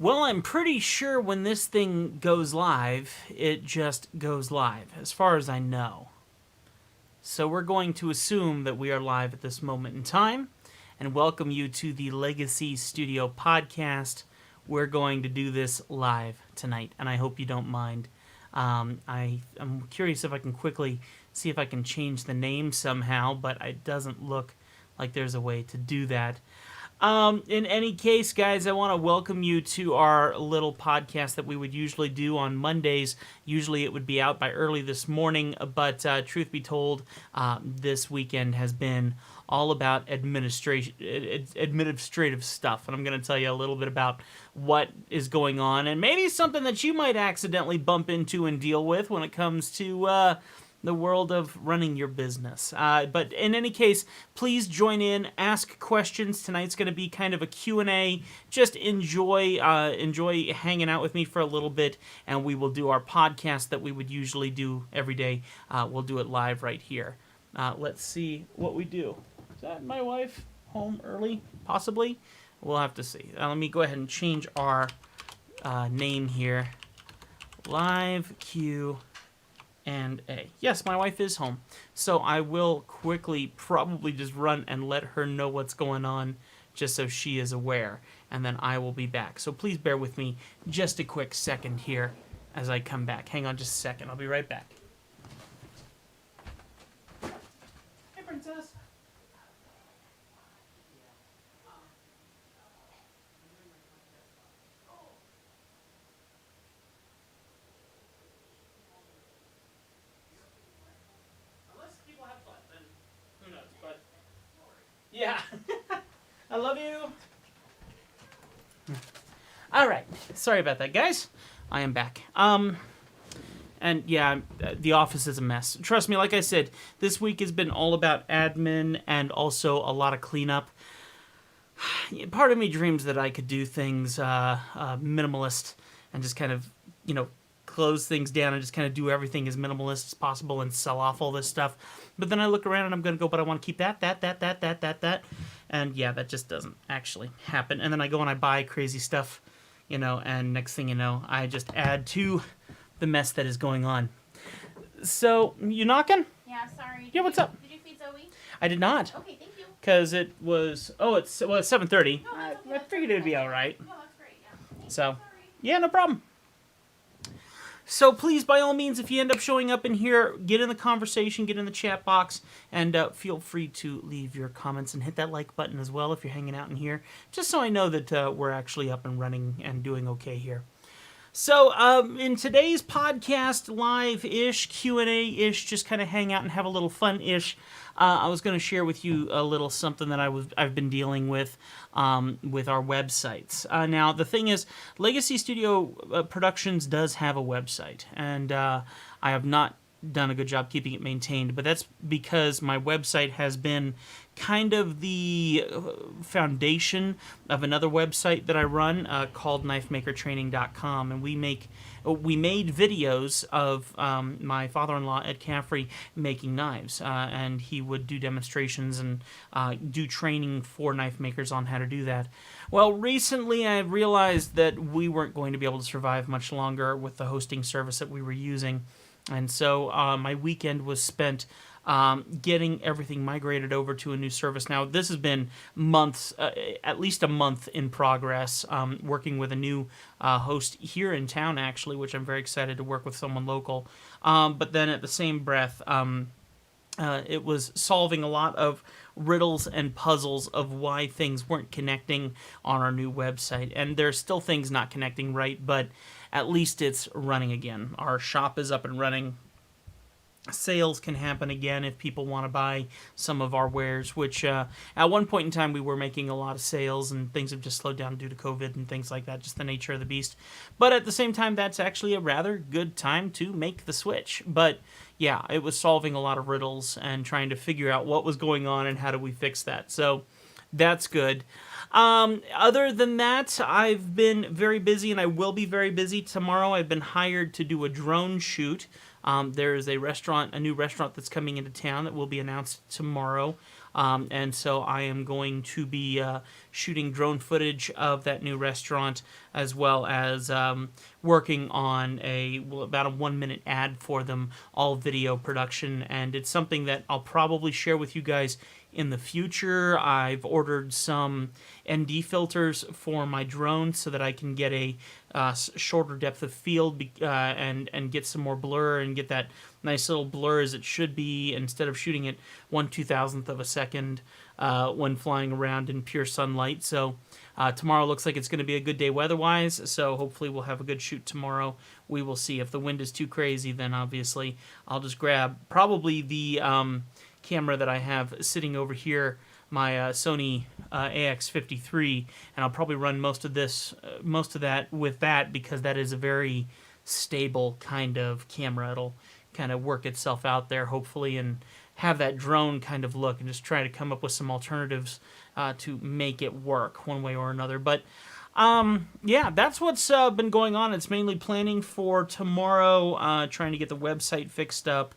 Well, I'm pretty sure when this thing goes live, it just goes live, as far as I know. So we're going to assume that we are live at this moment in time, and welcome you to the Legacy Studio podcast. We're going to do this live tonight, and I hope you don't mind. I'm curious if I can quickly see if I can change the name somehow, but it doesn't look like there's a way to do that. In any case, guys, I want to welcome you to our little podcast that we would usually do on Mondays. Usually it would be out by early this morning, but truth be told, this weekend has been all about administrative stuff, and I'm going to tell you a little bit about what is going on, and maybe something that you might accidentally bump into and deal with when it comes to the world of running your business. But in any case, please join in, ask questions. Tonight's going to be kind of a Q&A. Just enjoy hanging out with me for a little bit, and we will do our podcast that we would usually do every day. We'll do it live right here. Let's see what we do. Is that my wife home early? Possibly? We'll have to see. Let me go ahead and change our name here. Live Q and A. Yes, my wife is home. So I will quickly probably just run and let her know what's going on just so she is aware. And then I will be back. So please bear with me just a quick second here as I come back. Hang on just a second. I'll be right back. Hey, princess. Yeah. I love you. All right. Sorry about that, guys. I am back. And yeah, the office is a mess. Trust me, like I said, this week has been all about admin and also a lot of cleanup. Part of me dreams that I could do things minimalist and just kind of, close things down and just kind of do everything as minimalist as possible and sell off all this stuff. But then I look around and I'm going to go, but I want to keep that. And yeah, that just doesn't actually happen. And then I go and I buy crazy stuff, and next thing you know, I just add to the mess that is going on. So, you knocking? Yeah, sorry. Yeah, what's up? Did you feed Zoe? I did not. Okay, thank you. Because it was, it's 7:30. No, that's okay. I figured it would be all right. No, that's great, yeah. So, yeah, no problem. So please, by all means, if you end up showing up in here, get in the conversation, get in the chat box, and feel free to leave your comments and hit that like button as well if you're hanging out in here, just so I know that we're actually up and running and doing okay here. So in today's podcast, live-ish, Q&A-ish, just kind of hang out and have a little fun-ish, I was going to share with you a little something that I've been dealing with our websites. Now, the thing is, Legacy Studio Productions does have a website, and I have not done a good job keeping it maintained, but that's because my website has been kind of the foundation of another website that I run called knifemakertraining.com, and we made videos of my father-in-law Ed Caffrey making knives, and he would do demonstrations and do training for knife makers on how to do that. Well, recently I realized that we weren't going to be able to survive much longer with the hosting service that we were using. And so my weekend was spent getting everything migrated over to a new service. Now, this has been months, at least a month in progress, working with a new host here in town, actually, which I'm very excited to work with someone local. But then at the same breath, it was solving a lot of riddles and puzzles of why things weren't connecting on our new website. And there's still things not connecting right, but at least it's running again. Our shop is up and running. Sales can happen again if people want to buy some of our wares, which at one point in time we were making a lot of sales, and things have just slowed down due to COVID and things like that, just the nature of the beast. But at the same time, that's actually a rather good time to make the switch. But yeah, it was solving a lot of riddles and trying to figure out what was going on and how do we fix that. So that's good. Other than that, I've been very busy, and I will be very busy tomorrow. I've been hired to do a drone shoot. There is a new restaurant that's coming into town that will be announced tomorrow. And so I am going to be shooting drone footage of that new restaurant, as well as working on about a 1-minute ad for them, all video production. And it's something that I'll probably share with you guys in the future. I've ordered some ND filters for my drone so that I can get a shorter depth of field and get some more blur and get that nice little blur as it should be, instead of shooting at 1/2000th of a second when flying around in pure sunlight. So tomorrow looks like it's going to be a good day weather-wise, so hopefully we'll have a good shoot tomorrow. We will see. If the wind is too crazy, then obviously I'll just grab probably the camera that I have sitting over here, my Sony AX53, and I'll probably run most of that with that, because that is a very stable kind of camera. It'll kind of work itself out there, hopefully, and have that drone kind of look, and just try to come up with some alternatives to make it work one way or another. But yeah, that's what's been going on. It's mainly planning for tomorrow, trying to get the website fixed up,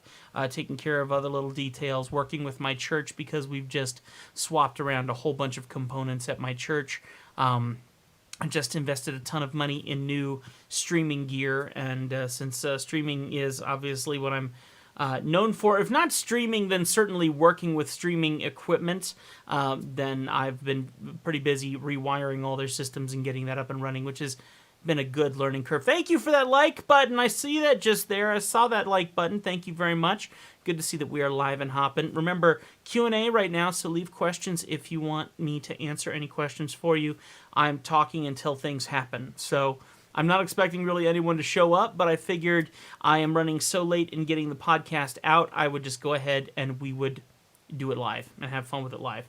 taking care of other little details, working with my church, because we've just swapped around a whole bunch of components at my church. I just invested a ton of money in new streaming gear, and since streaming is obviously what I'm known for, if not streaming, then certainly working with streaming equipment, then I've been pretty busy rewiring all their systems and getting that up and running, which has been a good learning curve. Thank you for that like button. I see that just there. I saw that like button. Thank you very much. Good to see that we are live and hopping. Remember, Q&A right now, so leave questions if you want me to answer any questions for you. I'm talking until things happen. So I'm not expecting really anyone to show up, but I figured I am running so late in getting the podcast out, I would just go ahead and we would do it live and have fun with it live.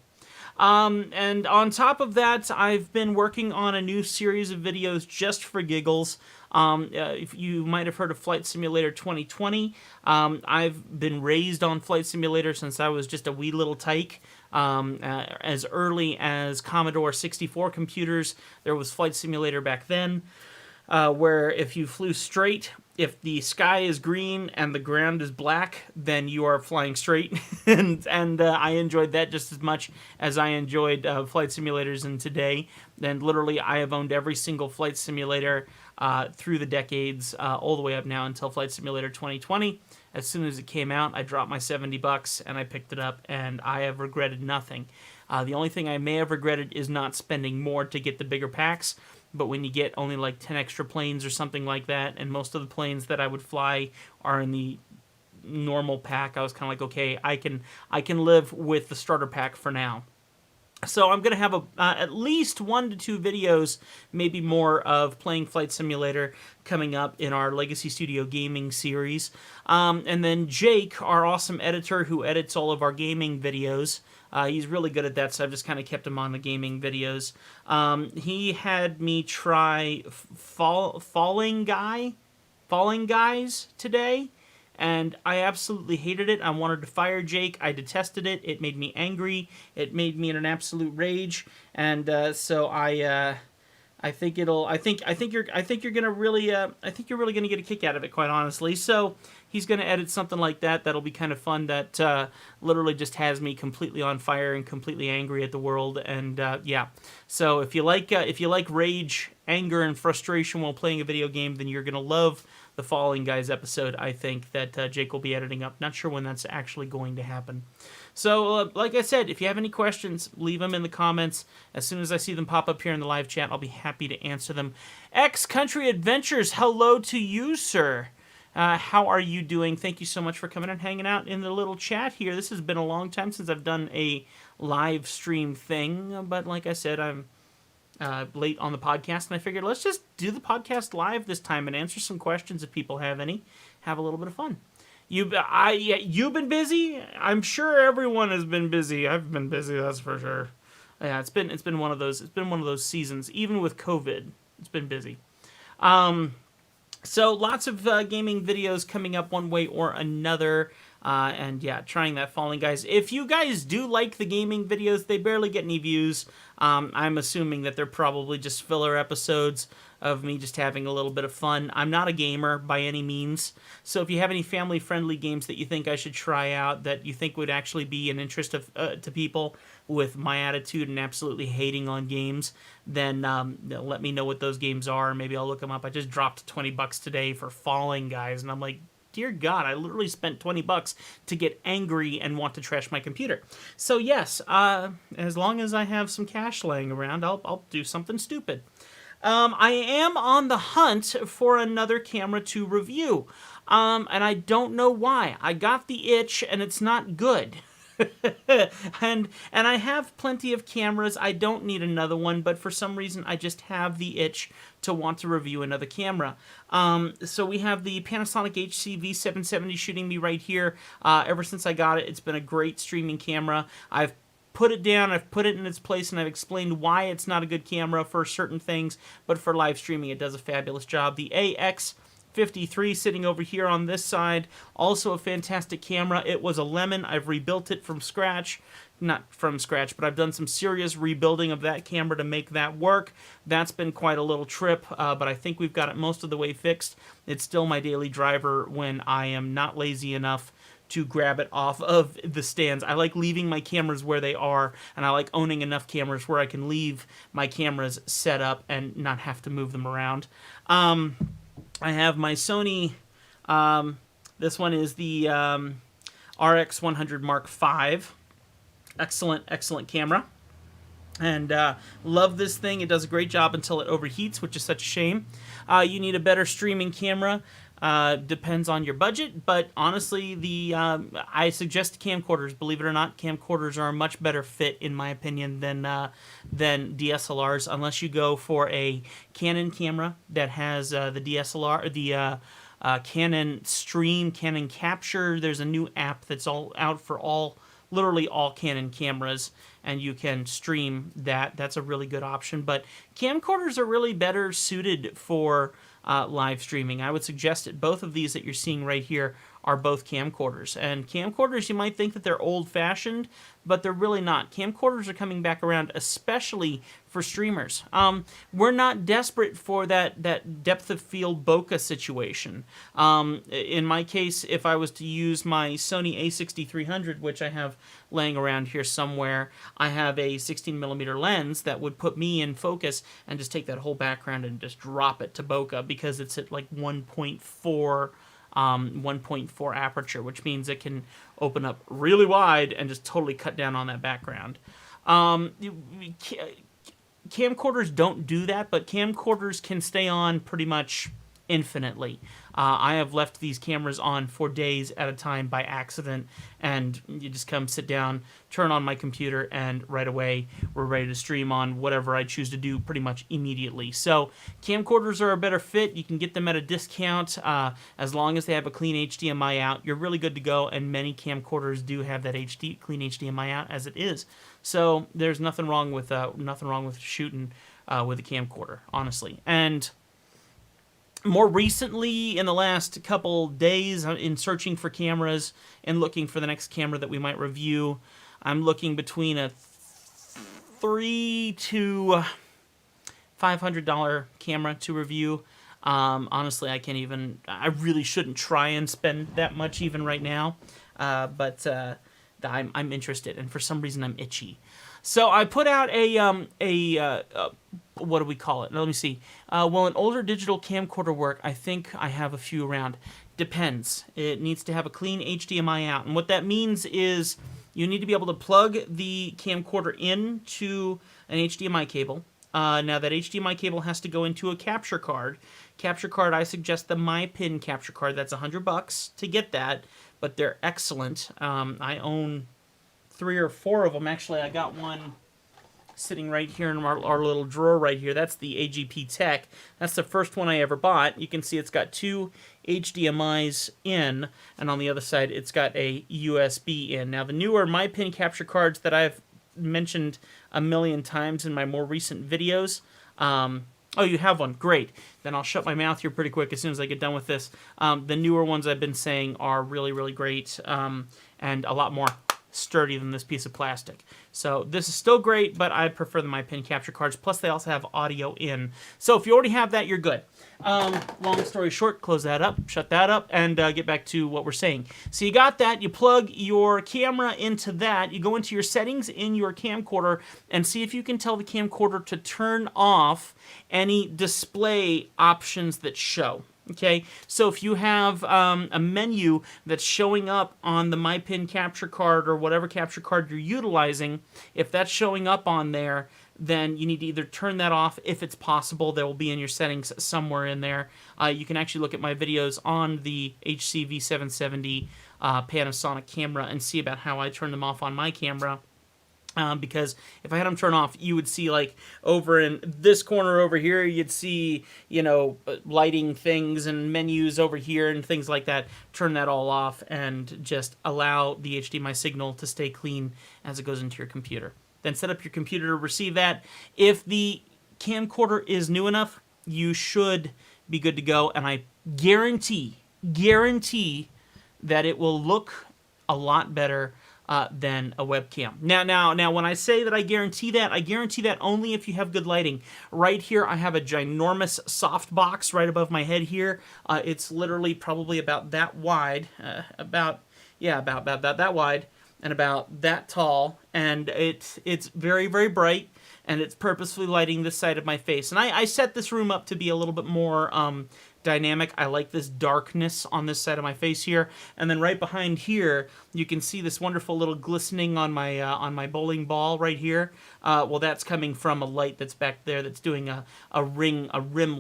And on top of that, I've been working on a new series of videos just for giggles. If you might have heard of Flight Simulator 2020, I've been raised on Flight Simulator since I was just a wee little tyke. As early as Commodore 64 computers, there was Flight Simulator back then, where if you flew straight, if the sky is green and the ground is black, then you are flying straight. and I enjoyed that just as much as I enjoyed flight simulators in today. And literally, I have owned every single flight simulator through the decades, all the way up now until Flight Simulator 2020. As soon as it came out, I dropped my $70 and I picked it up, and I have regretted nothing. The only thing I may have regretted is not spending more to get the bigger packs. But when you get only like 10 extra planes or something like that, and most of the planes that I would fly are in the normal pack, I was kind of like, okay, I can live with the starter pack for now. So I'm going to have at least 1 to 2 videos, maybe more, of playing Flight Simulator coming up in our Legacy Studio Gaming series. And then Jake, our awesome editor who edits all of our gaming videos, he's really good at that, so I've just kind of kept him on the gaming videos. He had me try Falling Guys today, and I absolutely hated it. I wanted to fire Jake. I detested it. It made me angry. It made me in an absolute rage, and so I think you're gonna really get a kick out of it, quite honestly. So he's gonna edit something like that. That'll be kind of fun. That literally just has me completely on fire and completely angry at the world. And yeah, so if you like rage, anger, and frustration while playing a video game, then you're gonna love the Falling Guys episode. I think that Jake will be editing up. Not sure when that's actually going to happen. So, like I said, if you have any questions, leave them in the comments. As soon as I see them pop up here in the live chat, I'll be happy to answer them. X Country Adventures, hello to you, sir. How are you doing? Thank you so much for coming and hanging out in the little chat here. This has been a long time since I've done a live stream thing, but like I said, I'm late on the podcast, and I figured let's just do the podcast live this time and answer some questions if people have any. Have a little bit of fun. You've been busy. I'm sure everyone has been busy. I've been busy, that's for sure. Yeah, it's been one of those seasons. Even with COVID, it's been busy. So lots of gaming videos coming up one way or another. And yeah, trying that Falling Guys. If you guys do like the gaming videos, they barely get any views. I'm assuming that they're probably just filler episodes of me just having a little bit of fun. I'm not a gamer by any means, so if you have any family-friendly games that you think I should try out, that you think would actually be an interest to people with my attitude and absolutely hating on games, then let me know what those games are. Maybe I'll look them up. I just dropped $20 today for Falling Guys, and I'm like, dear God, I literally spent $20 to get angry and want to trash my computer. So yes, as long as I have some cash laying around, I'll do something stupid. I am on the hunt for another camera to review, and I don't know why. I got the itch, and it's not good. and I have plenty of cameras. I don't need another one, but for some reason I just have the itch to want to review another camera. So we have the Panasonic HC-V770 shooting me right here. Ever since I got it, it's been a great streaming camera. I've put it down, I've put it in its place, and I've explained why it's not a good camera for certain things, but for live streaming it does a fabulous job. The AX53 sitting over here on this side, also a fantastic camera. It was a lemon. I've rebuilt it from scratch. Not from scratch, but I've done some serious rebuilding of that camera to make that work. That's been quite a little trip, but I think we've got it most of the way fixed. It's still my daily driver when I am not lazy enough to grab it off of the stands. I like leaving my cameras where they are, and I like owning enough cameras where I can leave my cameras set up and not have to move them around. I have my Sony, this one is the RX100 Mark V. Excellent camera. And love this thing. It does a great job until it overheats, which is such a shame. You need a better streaming camera. Depends on your budget, but honestly, I suggest camcorders. Believe it or not, camcorders are a much better fit, in my opinion, than DSLRs, unless you go for a Canon camera that has the DSLR, the Canon Stream, Canon Capture. There's a new app that's all out for literally all Canon cameras, and you can stream that. That's a really good option, but camcorders are really better suited for live streaming. I would suggest that both of these that you're seeing right here are both camcorders. And camcorders, you might think that they're old-fashioned, but they're really not. Camcorders are coming back around, especially for streamers. We're not desperate for that depth of field bokeh situation. In my case, if I was to use my Sony a6300, which I have laying around here somewhere, I have a 16mm lens that would put me in focus and just take that whole background and just drop it to bokeh, because it's at like 1.4 aperture, which means it can open up really wide and just totally cut down on that background. Camcorders don't do that, but camcorders can stay on pretty much infinitely. I have left these cameras on for days at a time by accident, and you just come sit down, turn on my computer, and right away we're ready to stream on whatever I choose to do pretty much immediately. So camcorders are a better fit. You can get them at a discount as long as they have a clean HDMI out. You're really good to go, and many camcorders do have that clean HDMI out as it is. So there's nothing wrong with shooting with a camcorder, honestly. And more recently, in the last couple days, in searching for cameras and looking for the next camera that we might review, I'm looking between a $300 to $500 camera to review. Honestly, I really shouldn't try and spend that much even right now, but I'm interested, and for some reason I'm itchy. So I put out what do we call it? Let me see. Will an older digital camcorder work? I think I have a few around. Depends. It needs to have a clean HDMI out. And what that means is you need to be able to plug the camcorder into an HDMI cable. Now that HDMI cable has to go into a capture card. Capture card, I suggest the MyPin capture card. That's $100 to get that, but they're excellent. I own 3 or 4 of them. Actually, I got one sitting right here in our little drawer right here. That's the AGP Tech. That's the first one I ever bought. You can see it's got 2 HDMIs in, and on the other side it's got a USB in. Now the newer MyPin capture cards that I've mentioned a million times in my more recent videos, Oh, you have one. Great. Then I'll shut my mouth here pretty quick as soon as I get done with this. The newer ones I've been saying are really, really great and a lot more sturdy than this piece of plastic. So this is still great, but I prefer the My Pen capture cards. Plus, they also have audio in. So if you already have that, you're good. Long story short, close that up, shut that up, and get back to what we're saying. So you got that. You plug your camera into that. You go into your settings in your camcorder and see if you can tell the camcorder to turn off any display options that show. Okay, so if you have a menu that's showing up on the My Pen capture card or whatever capture card you're utilizing, if that's showing up on there, then you need to either turn that off if it's possible. There will be in your settings somewhere in there. You can actually look at my videos on the HC V770 Panasonic camera and see about how I turn them off on my camera. Because if I had them turn off, you would see like over in this corner over here, you'd see, you know, lighting things and menus over here and things like that. Turn that all off and just allow the HDMI signal to stay clean as it goes into your computer. Then set up your computer to receive that. If the camcorder is new enough, you should be good to go. And I guarantee that it will look a lot better than a webcam. Now, when I say that I guarantee that only if you have good lighting. Right here, I have a ginormous softbox right above my head here. It's literally probably about that wide, about that wide, and about that tall, and it's very, very bright, and it's purposefully lighting this side of my face. And I set this room up to be a little bit more dynamic. I like this darkness on this side of my face here, and then right behind here you can see this wonderful little glistening on my bowling ball right here. Well, that's coming from a light that's back there that's doing a rim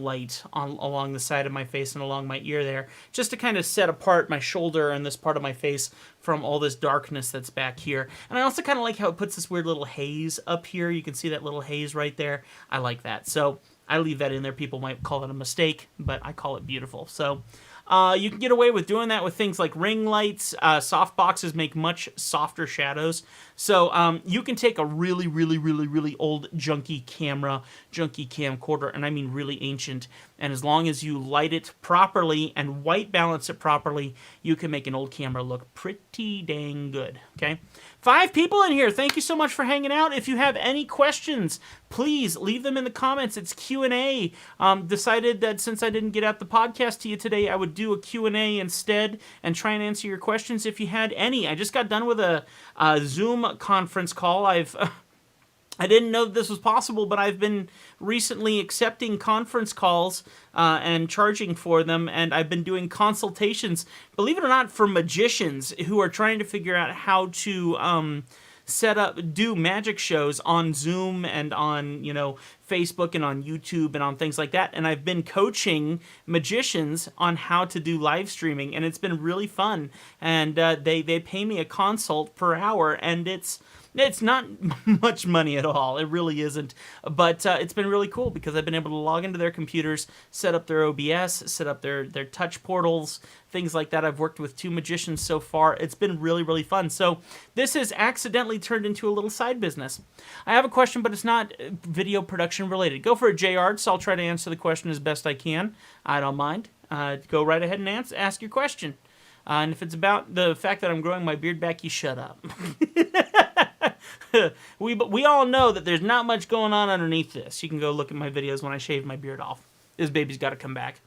light along the side of my face and along my ear there, just to kind of set apart my shoulder and this part of my face from all this darkness that's back here. And I also kind of like how it puts this weird little haze up here. You can see that little haze right there. I like that. So I leave that in there. People might call it a mistake, but I call it beautiful. So you can get away with doing that with things like ring lights. Soft boxes make much softer shadows. So you can take a really, really, really, really old junky camcorder, and I mean really ancient, and as long as you light it properly and white balance it properly, you can make an old camera look pretty dang good, okay? 5 people in here. Thank you so much for hanging out. If you have any questions, please leave them in the comments. It's Q&A. Decided that since I didn't get out the podcast to you today, I would do a Q&A instead and try and answer your questions if you had any. I just got done with a Zoom conference call. I didn't know that this was possible, but I've been recently accepting conference calls and charging for them, and I've been doing consultations, believe it or not, for magicians who are trying to figure out how to do magic shows on Zoom and on, Facebook and on YouTube and on things like that. And I've been coaching magicians on how to do live streaming, and it's been really fun. And they pay me a consult per hour, and it's not much money at all. It really isn't. But it's been really cool because I've been able to log into their computers, set up their OBS, set up their touch portals, things like that. I've worked with 2 magicians so far. It's been really, really fun. So this has accidentally turned into a little side business. I have a question, but it's not video production related. Go for it, JR, so I'll try to answer the question as best I can. I don't mind. Go right ahead and ask your question. And if it's about the fact that I'm growing my beard back, you shut up. We all know that there's not much going on underneath this. You can go look at my videos when I shave my beard off. This baby's got to come back.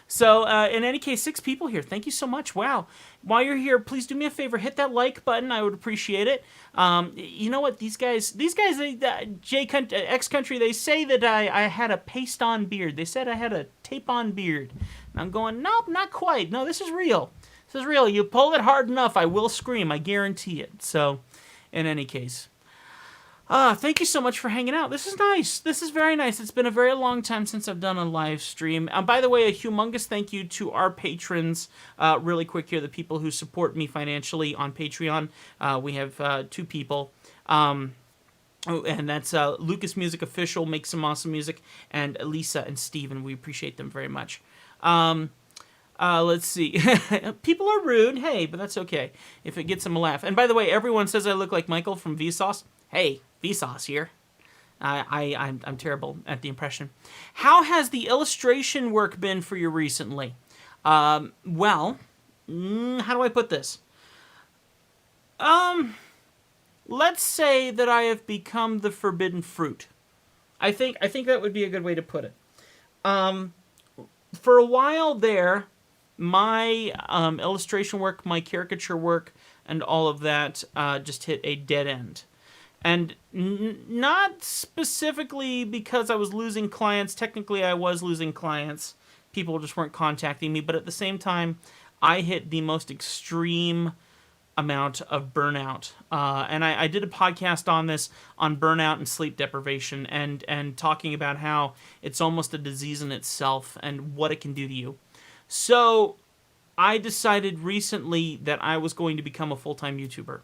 So, in any case, 6 people here. Thank you so much. Wow. While you're here, please do me a favor. Hit that like button. I would appreciate it. You know what? These guys, X Country, they say that I had a paste-on beard. They said I had a tape-on beard. And I'm going, nope, not quite. No, this is real. This is real. You pull it hard enough, I will scream. I guarantee it. So, in any case. Thank you so much for hanging out. This is nice. This is very nice. It's been a very long time since I've done a live stream. By the way, a humongous thank you to our patrons. Really quick here, the people who support me financially on Patreon. We have 2 people. And that's Lucas Music Official, makes some awesome music, and Lisa and Steven. We appreciate them very much. Let's see. People are rude. Hey, but that's okay if it gets them a laugh. And by the way, everyone says I look like Michael from Vsauce. Hey, Vsauce here. I'm terrible at the impression. How has the illustration work been for you recently? Well, how do I put this? Let's say that I have become the forbidden fruit. I think that would be a good way to put it. For a while there, my illustration work, my caricature work, and all of that just hit a dead end. And not specifically because I was losing clients. Technically, I was losing clients. People just weren't contacting me. But at the same time, I hit the most extreme amount of burnout. And I did a podcast on this, on burnout and sleep deprivation, and talking about how it's almost a disease in itself and what it can do to you. So I decided recently that I was going to become a full-time YouTuber.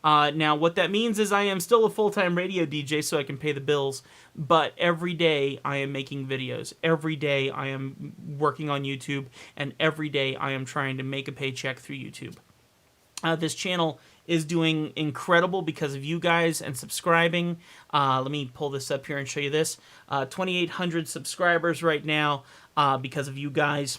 Now, what that means is I am still a full-time radio DJ so I can pay the bills, but every day I am making videos. Every day I am working on YouTube, and every day I am trying to make a paycheck through YouTube. This channel is doing incredible because of you guys and subscribing. Let me pull this up here and show you this. 2,800 subscribers right now because of you guys.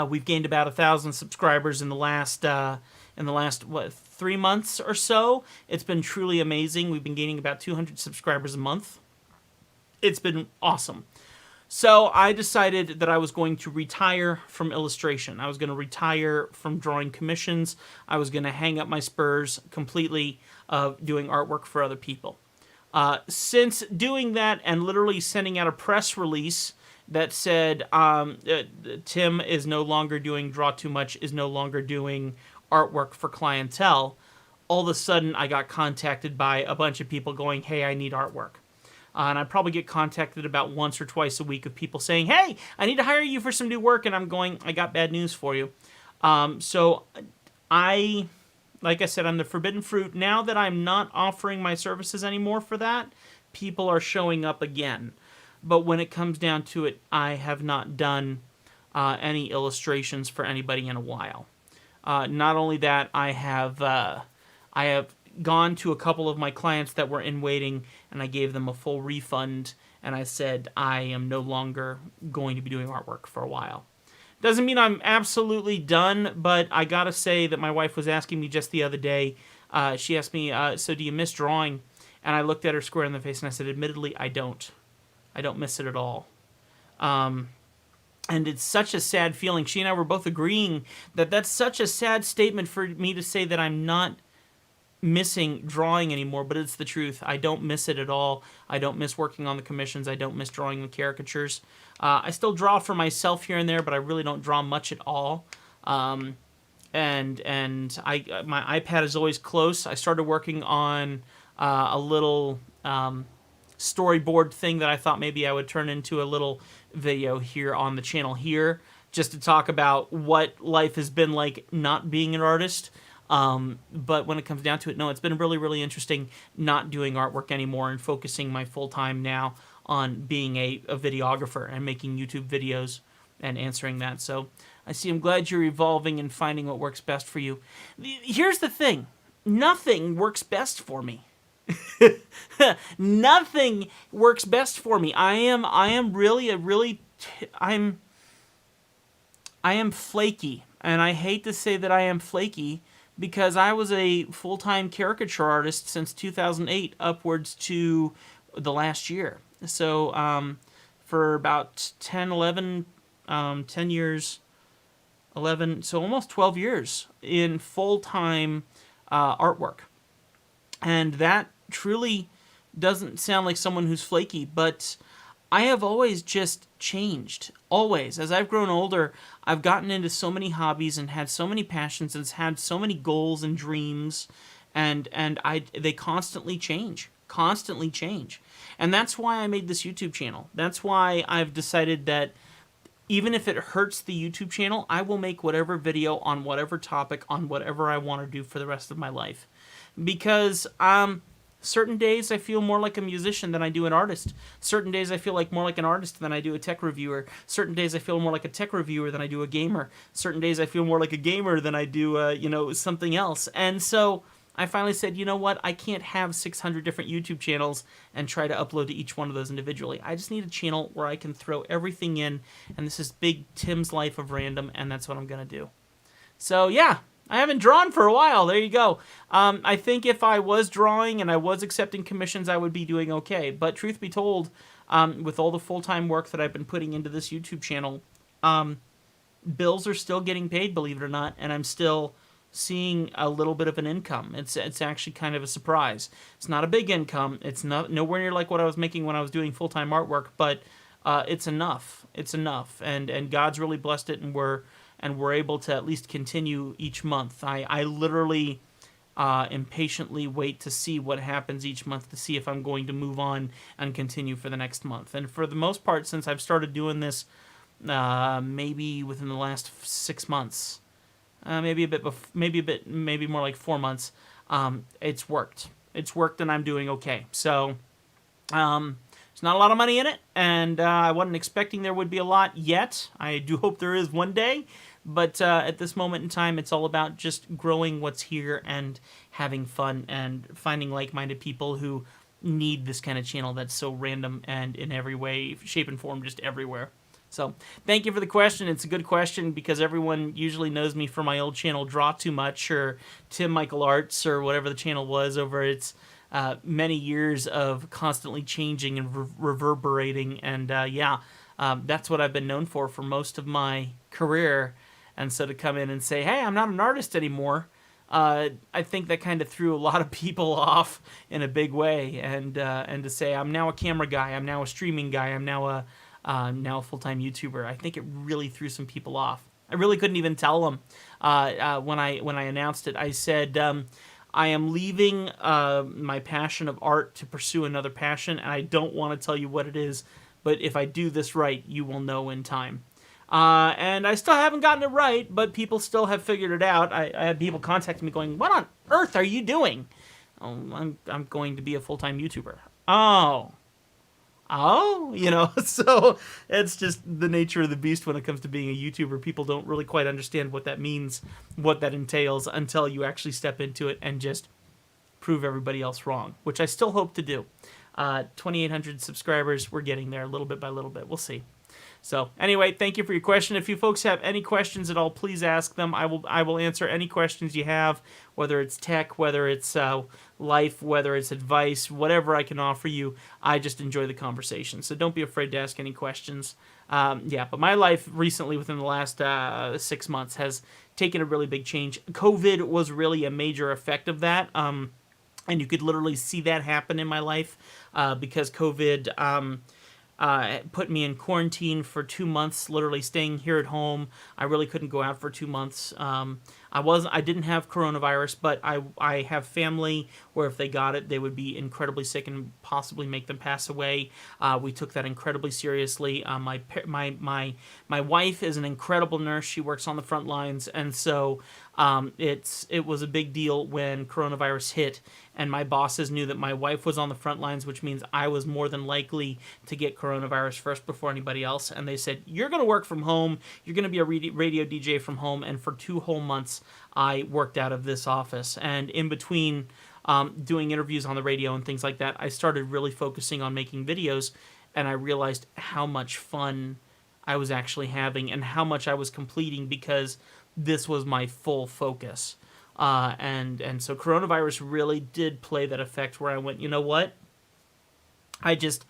We've gained about 1,000 subscribers in the last 3 months or so. It's been truly amazing. We've been gaining about 200 subscribers a month. It's been awesome. So I decided that I was going to retire from illustration. I was going to retire from drawing commissions. I was going to hang up my spurs completely of doing artwork for other people. Since doing that and literally sending out a press release that said Tim is no longer doing Draw Too Much, is no longer doing artwork for clientele, all of a sudden I got contacted by a bunch of people going, hey, I need artwork. And I probably get contacted about once or twice a week of people saying, hey, I need to hire you for some new work. And I'm going, I got bad news for you. So like I said, I'm the forbidden fruit. Now that I'm not offering my services anymore for that, people are showing up again. But when it comes down to it, I have not done any illustrations for anybody in a while. Not only that, I have gone to a couple of my clients that were in waiting, and I gave them a full refund, and I said I am no longer going to be doing artwork for a while. Doesn't mean I'm absolutely done, but I gotta say that my wife was asking me just the other day, she asked me, so do you miss drawing? And I looked at her square in the face and I said, admittedly, I don't. I don't miss it at all. And it's such a sad feeling. She and I were both agreeing that that's such a sad statement for me to say that I'm not missing drawing anymore, but it's the truth. I don't miss it at all. I don't miss working on the commissions. I don't miss drawing the caricatures. I still draw for myself here and there, but I really don't draw much at all. And my iPad is always close. I started working on a little storyboard thing that I thought maybe I would turn into a little video here on the channel here, just to talk about what life has been like not being an artist. But when it comes down to it, no, it's been really, really interesting not doing artwork anymore and focusing my full time now on being a videographer and making YouTube videos and answering that. So I see, I'm glad you're evolving and finding what works best for you. Here's the thing. Nothing works best for me. Nothing works best for me. I am flaky. And I hate to say that I am flaky, because I was a full-time caricature artist since 2008 upwards to the last year. So for about 10 years, 11, so almost 12 years in full-time artwork. And that truly doesn't sound like someone who's flaky, but I have always just changed. Always. As I've grown older, I've gotten into so many hobbies and had so many passions and had so many goals and dreams, and they constantly change. Constantly change. And that's why I made this YouTube channel. That's why I've decided that even if it hurts the YouTube channel, I will make whatever video on whatever topic on whatever I want to do for the rest of my life. Because certain days I feel more like a musician than I do an artist. Certain days I feel like more like an artist than I do a tech reviewer. Certain days I feel more like a tech reviewer than I do a gamer. Certain days I feel more like a gamer than I do, something else. And so I finally said, you know what? I can't have 600 different YouTube channels and try to upload to each one of those individually. I just need a channel where I can throw everything in, and this is Big Tim's Life of Random, and that's what I'm going to do. So, yeah, I haven't drawn for a while. There you go. I think if I was drawing and I was accepting commissions, I would be doing okay. But truth be told, with all the full-time work that I've been putting into this YouTube channel, bills are still getting paid, believe it or not, and I'm still seeing a little bit of an income. It's actually kind of a surprise. It's not a big income. It's not nowhere near like what I was making when I was doing full-time artwork, but it's enough. It's enough, and God's really blessed it, and we're able to at least continue each month. I literally impatiently wait to see what happens each month to see if I'm going to move on and continue for the next month. And for the most part, since I've started doing this, maybe within the last 6 months, maybe more like 4 months, it's worked. It's worked, and I'm doing okay. So, there's not a lot of money in it, and I wasn't expecting there would be a lot yet. I do hope there is one day, but at this moment in time, it's all about just growing what's here and having fun and finding like-minded people who need this kind of channel that's so random and in every way, shape, and form, just everywhere. So, thank you for the question. It's a good question because everyone usually knows me for my old channel, Draw Too Much, or Tim Michael Arts, or whatever the channel was over its many years of constantly changing and reverberating. And that's what I've been known for most of my career. And so to come in and say, hey, I'm not an artist anymore, I think that kind of threw a lot of people off in a big way. And to say, I'm now a camera guy, I'm now a streaming guy, I'm now a full-time YouTuber, I think it really threw some people off. I really couldn't even tell them when I announced it. I said, I am leaving my passion of art to pursue another passion, and I don't want to tell you what it is, but if I do this right, you will know in time. And I still haven't gotten it right, but people still have figured it out. I had people contact me going, what on earth are you doing? Oh, I'm going to be a full-time YouTuber. Oh, so it's just the nature of the beast when it comes to being a YouTuber. People don't really quite understand what that means, what that entails, until you actually step into it and just prove everybody else wrong, which I still hope to do. 2,800 subscribers, we're getting there little bit by little bit. We'll see. So anyway, thank you for your question. If you folks have any questions at all, please ask them. I will answer any questions you have, whether it's tech, whether it's life, whether it's advice, whatever I can offer you. I just enjoy the conversation, so don't be afraid to ask any questions. But my life recently, within the last 6 months, has taken a really big change. COVID was really a major effect of that, and you could literally see that happen in my life because COVID put me in quarantine for 2 months, literally staying here at home. I really couldn't go out for 2 months. I didn't have coronavirus, but I have family where if they got it, they would be incredibly sick and possibly make them pass away. We took that incredibly seriously. My wife is an incredible nurse. She works on the front lines, and so it was a big deal when coronavirus hit, and my bosses knew that my wife was on the front lines, which means I was more than likely to get coronavirus first before anybody else. And they said, you're going to work from home, you're going to be a radio DJ from home, and for 2 whole months, I worked out of this office. And in between doing interviews on the radio and things like that, I started really focusing on making videos, and I realized how much fun I was actually having and how much I was completing because this was my full focus. And so coronavirus really did play that effect where I went, you know what? I just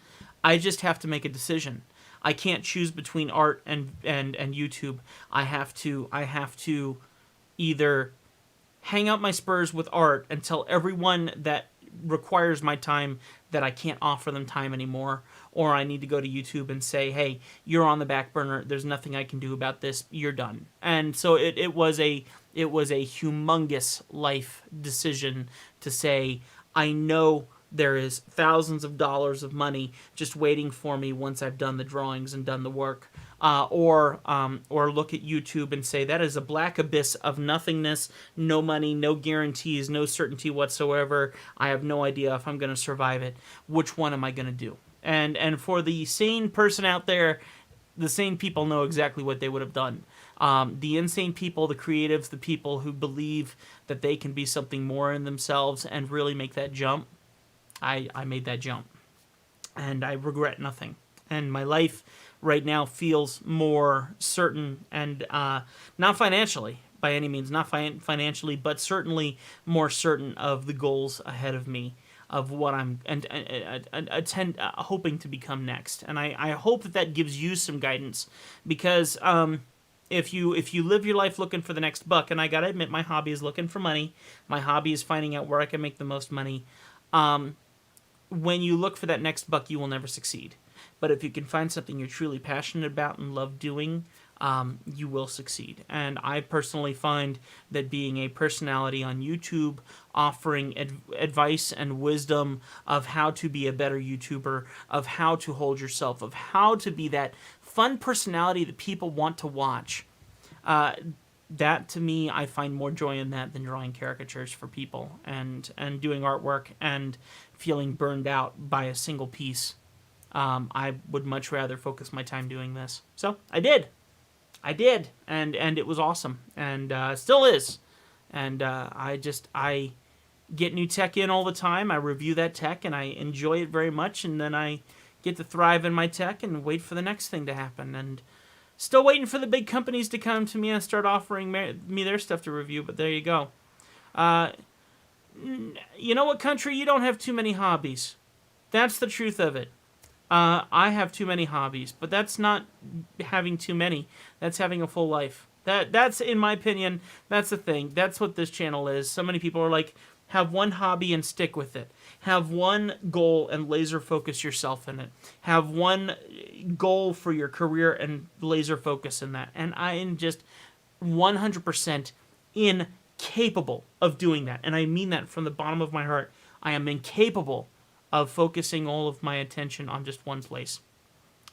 have to make a decision. I can't choose between art and YouTube. I have to either hang out my spurs with art and tell everyone that requires my time that I can't offer them time anymore, or I need to go to YouTube and say, hey, you're on the back burner, there's nothing I can do about this, you're done. And so it was a humongous life decision to say, I know there is thousands of dollars of money just waiting for me once I've done the drawings and done the work. Or look at YouTube and say, that is a black abyss of nothingness, no money, no guarantees, no certainty whatsoever. I have no idea if I'm going to survive it. Which one am I going to do? And for the sane person out there, the sane people know exactly what they would have done. The insane people, the creatives, the people who believe that they can be something more in themselves and really make that jump. I made that jump, and I regret nothing. And my life right now feels more certain, and not financially by any means, not financially, but certainly more certain of the goals ahead of me, of what I'm hoping to become next. And I hope that gives you some guidance, because if you live your life looking for the next buck, and I gotta admit, my hobby is looking for money. My hobby is finding out where I can make the most money. When you look for that next buck, you will never succeed. But if you can find something you're truly passionate about and love doing, you will succeed. And I personally find that being a personality on YouTube, offering advice and wisdom of how to be a better YouTuber, of how to hold yourself, of how to be that fun personality that people want to watch, that to me, I find more joy in that than drawing caricatures for people and doing artwork and feeling burned out by a single piece. I would much rather focus my time doing this. So I did, and it was awesome, and still is. And I get new tech in all the time. I review that tech, and I enjoy it very much, and then I get to thrive in my tech and wait for the next thing to happen. And still waiting for the big companies to come to me and start offering me their stuff to review, but there you go. You know what, country? You don't have too many hobbies. That's the truth of it. I have too many hobbies, but that's not having too many. That's having a full life. That's, in my opinion, that's the thing. That's what this channel is. So many people are like, have one hobby and stick with it. Have one goal and laser focus yourself in it. Have one goal for your career and laser focus in that. And I am just 100% incapable of doing that. And I mean that from the bottom of my heart. I am incapable of focusing all of my attention on just one place.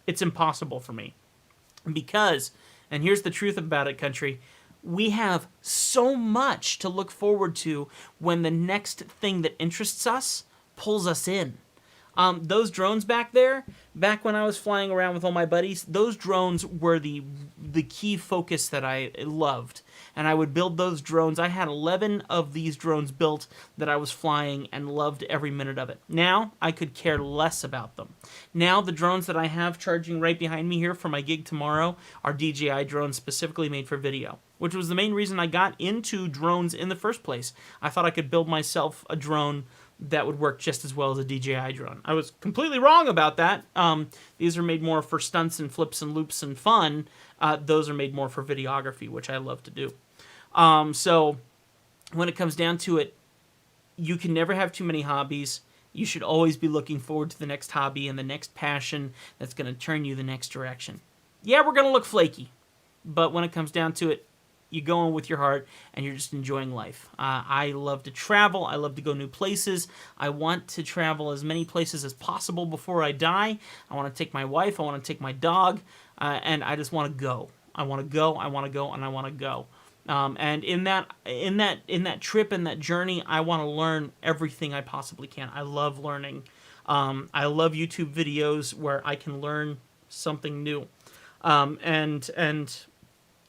It's impossible for me. Because, and here's the truth about it, country, we have so much to look forward to when the next thing that interests us pulls us in. Those drones back there, back when I was flying around with all my buddies, those drones were the key focus that I loved. And I would build those drones. I had 11 of these drones built that I was flying and loved every minute of it. Now, I could care less about them. Now, the drones that I have charging right behind me here for my gig tomorrow are DJI drones specifically made for video, which was the main reason I got into drones in the first place. I thought I could build myself a drone that would work just as well as a DJI drone. I was completely wrong about that. These are made more for stunts and flips and loops and fun. Those are made more for videography, which I love to do. So when it comes down to it, you can never have too many hobbies. You should always be looking forward to the next hobby and the next passion that's going to turn you the next direction. Yeah, we're going to look flaky, but when it comes down to it, you go in with your heart and you're just enjoying life. I love to travel. I love to go new places. I want to travel as many places as possible before I die. I want to take my wife. I want to take my dog, and I just want to go. I want to go. I want to go, and I want to go. And in that trip, in that journey, I want to learn everything I possibly can. I love learning. I love YouTube videos where I can learn something new. And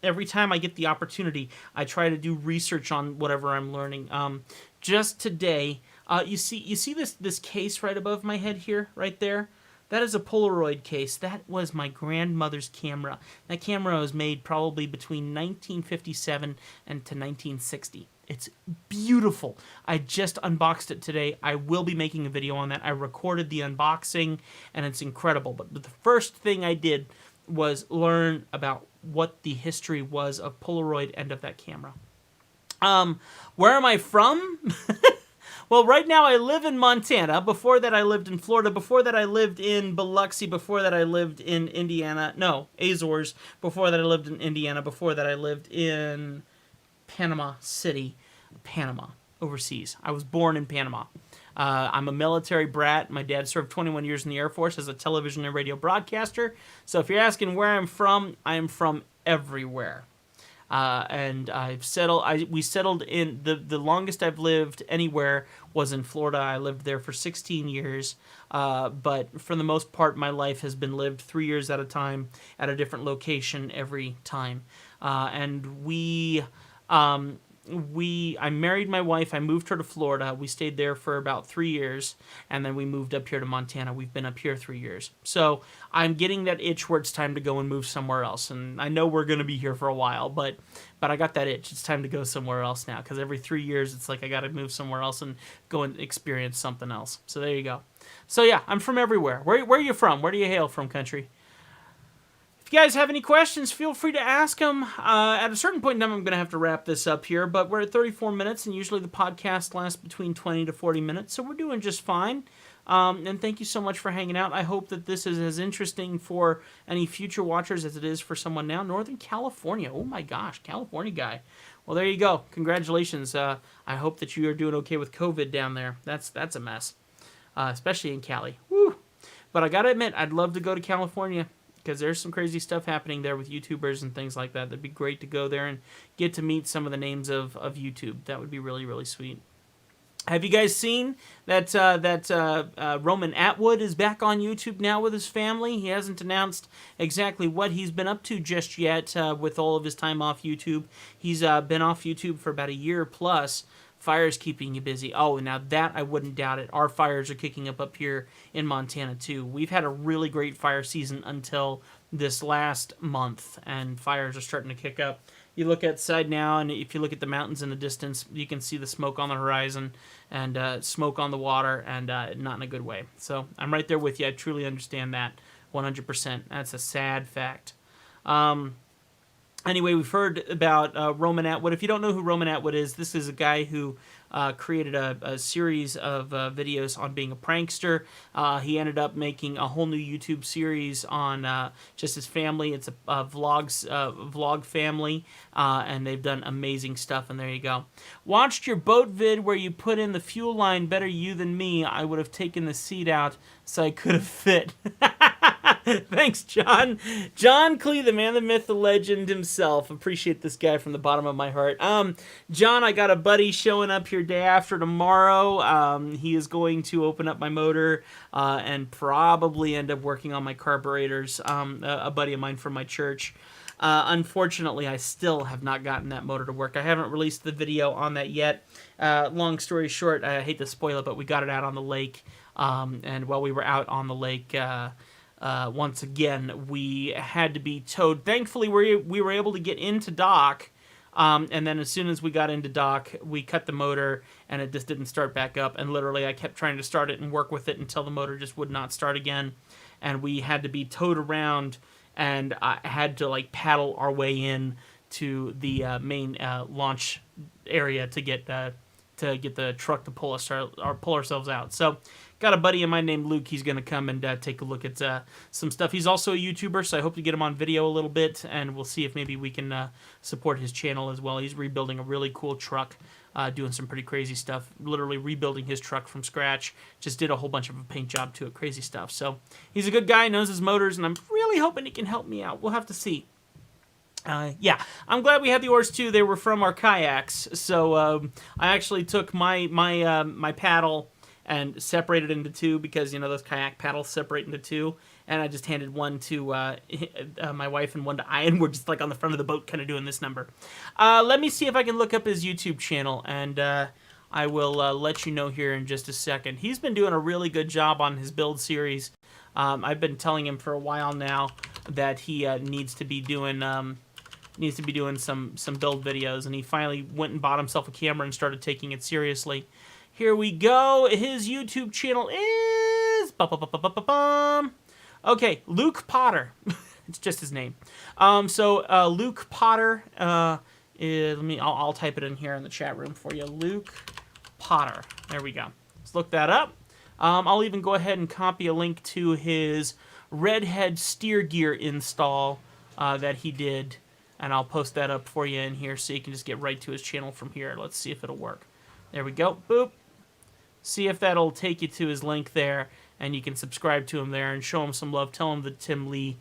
every time I get the opportunity, I try to do research on whatever I'm learning. Just today, you see this case right above my head here, right there? That is a Polaroid case. That was my grandmother's camera. That camera was made probably between 1957 and to 1960. It's beautiful. I just unboxed it today. I will be making a video on that. I recorded the unboxing, and it's incredible. But the first thing I did was learn about what the history was of Polaroid and of that camera. Where am I from? Well, right now I live in Montana. Before that I lived in Florida. Before that I lived in Biloxi. Before that I lived in Indiana. No, Azores. Before that I lived in Indiana. Before that I lived in Panama City, Panama, overseas. I was born in Panama. I'm a military brat. My dad served 21 years in the Air Force as a television and radio broadcaster. So if you're asking where I'm from, I am from everywhere. And we settled in, the longest I've lived anywhere was in Florida. I lived there for 16 years. But for the most part, my life has been lived 3 years at a time at a different location every time. and I married my wife. I moved her to Florida. We stayed there for about 3 years, and then we moved up here to Montana. We've been up here 3 years. So I'm getting that itch where it's time to go and move somewhere else. And I know we're going to be here for a while, but I got that itch. It's time to go somewhere else now, because every 3 years it's like I got to move somewhere else and go and experience something else. So there you go. So yeah, I'm from everywhere. Where are you from? Where do you hail from, country? If you guys have any questions, feel free to ask them. At a certain point in time, I'm going to have to wrap this up here, but we're at 34 minutes, and usually the podcast lasts between 20 to 40 minutes, so we're doing just fine. And thank you so much for hanging out. I hope that this is as interesting for any future watchers as it is for someone now. Northern California. Oh my gosh, California guy. Well, there you go. Congratulations. I hope that you are doing okay with COVID down there. That's a mess, especially in Cali. Woo! But I got to admit, I'd love to go to California, because there's some crazy stuff happening there with YouTubers and things like that. That'd be great to go there and get to meet some of the names of YouTube. That would be really, really sweet. Have you guys seen that Roman Atwood is back on YouTube now with his family? He hasn't announced exactly what he's been up to just yet with all of his time off YouTube. He's been off YouTube for about a year plus. Fire's keeping you busy. Oh, now that I wouldn't doubt it. Our fires are kicking up here in Montana too. We've had a really great fire season until this last month, and fires are starting to kick up. You look outside now, and if you look at the mountains in the distance, you can see the smoke on the horizon and smoke on the water, and not in a good way. So I'm right there with you. I truly understand that 100%. That's a sad fact. Anyway, we've heard about Roman Atwood. If you don't know who Roman Atwood is, this is a guy who created a series of videos on being a prankster. He ended up making a whole new YouTube series on just his family. It's a vlog family, and they've done amazing stuff, and there you go. Watched your boat vid where you put in the fuel line, better you than me. I would have taken the seat out so I could have fit. Thanks, John. John Clee, the man, the myth, the legend himself. Appreciate this guy from the bottom of my heart. John, I got a buddy showing up here day after tomorrow. He is going to open up my motor and probably end up working on my carburetors. A buddy of mine from my church. Unfortunately, I still have not gotten that motor to work. I haven't released the video on that yet. Long story short, I hate to spoil it, but we got it out on the lake. And while we were out on the lake, once again, we had to be towed. Thankfully, we were able to get into dock, and then as soon as we got into dock, we cut the motor, and it just didn't start back up. And literally, I kept trying to start it and work with it until the motor just would not start again, and we had to be towed around, and I had to paddle our way in to the main launch area to get the truck to pull ourselves out. So got a buddy of mine named Luke. He's going to come and take a look at some stuff. He's also a YouTuber, so I hope to get him on video a little bit, and we'll see if maybe we can support his channel as well. He's rebuilding a really cool truck, doing some pretty crazy stuff, literally rebuilding his truck from scratch. Just did a whole bunch of a paint job to it, crazy stuff. So he's a good guy, knows his motors, and I'm really hoping he can help me out. We'll have to see. Yeah, I'm glad we had the oars too. They were from our kayaks, so I actually took my paddle and separated it into two, because those kayak paddles separate into two, and I just handed one to my wife and one to Ian. We're just on the front of the boat, kind of doing this number. Let me see if I can look up his YouTube channel, and I will let you know here in just a second. He's been doing a really good job on his build series. I've been telling him for a while now that he needs to be doing some build videos, and he finally went and bought himself a camera and started taking it seriously. Here we go. His YouTube channel is okay, Luke Potter. It's just his name. So Luke Potter. I'll type it in here in the chat room for you. Luke Potter. There we go. Let's look that up. I'll even go ahead and copy a link to his Redhead steer gear install that he did, and I'll post that up for you in here so you can just get right to his channel from here. Let's see if it'll work. There we go. Boop. See if that'll take you to his link there, and you can subscribe to him there and show him some love. Tell him that Tim Lee